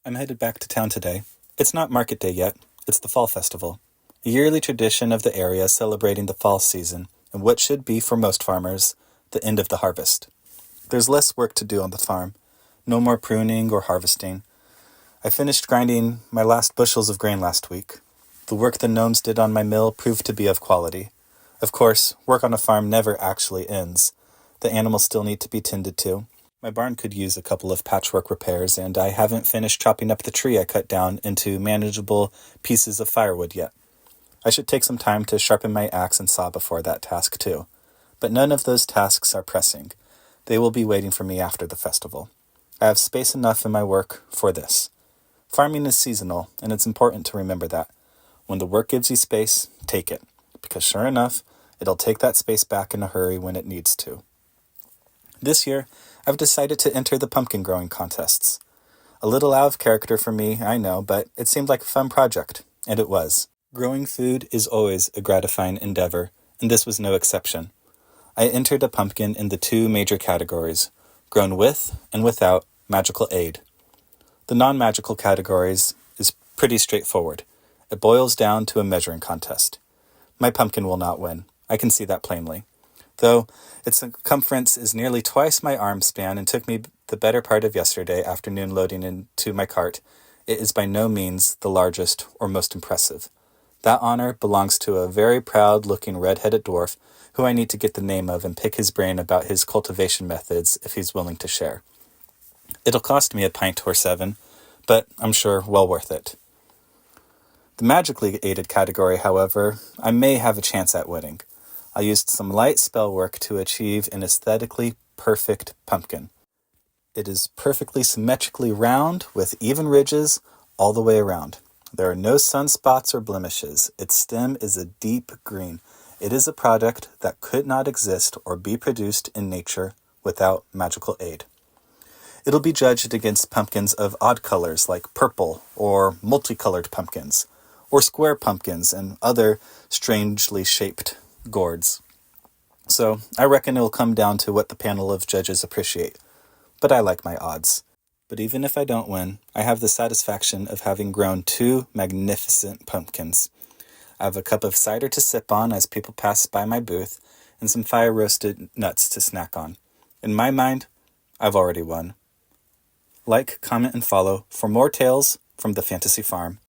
I'm headed back to town today. It's not market day yet, it's the Fall Festival, a yearly tradition of the area celebrating the fall season and what should be, for most farmers, the end of the harvest. There's less work to do on the farm, no more pruning or harvesting. I finished grinding my last bushels of grain last week. The work the gnomes did on my mill proved to be of quality. Of course, work on a farm never actually ends. The animals still need to be tended to. My barn could use a couple of patchwork repairs, and I haven't finished chopping up the tree I cut down into manageable pieces of firewood yet. I should take some time to sharpen my axe and saw before that task, too. But none of those tasks are pressing. They will be waiting for me after the festival. I have space enough in my work for this. Farming is seasonal, and it's important to remember that. When the work gives you space, take it, because sure enough, it'll take that space back in a hurry when it needs to. This year, I've decided to enter the pumpkin growing contests. A little out of character for me, I know, but it seemed like a fun project, and it was. Growing food is always a gratifying endeavor, and this was no exception. I entered a pumpkin in the two major categories, grown with and without magical aid. The non-magical categories is pretty straightforward. It boils down to a measuring contest. My pumpkin will not win. I can see that plainly. Though its circumference is nearly twice my arm span and took me the better part of yesterday afternoon loading into my cart, it is by no means the largest or most impressive. That honor belongs to a very proud-looking red-headed dwarf who I need to get the name of and pick his brain about his cultivation methods if he's willing to share. It'll cost me a pint or 7, but I'm sure well worth it. The magically aided category, however, I may have a chance at winning. I used some light spell work to achieve an aesthetically perfect pumpkin. It is perfectly symmetrically round with even ridges all the way around. There are no sunspots or blemishes. Its stem is a deep green. It is a product that could not exist or be produced in nature without magical aid. It'll be judged against pumpkins of odd colors like purple or multicolored pumpkins, or square pumpkins and other strangely shaped gourds. So I reckon it'll come down to what the panel of judges appreciate. But I like my odds. But even if I don't win, I have the satisfaction of having grown 2 magnificent pumpkins. I have a cup of cider to sip on as people pass by my booth, and some fire-roasted nuts to snack on. In my mind, I've already won. Like, comment, and follow for more tales from the Fantasy Farm.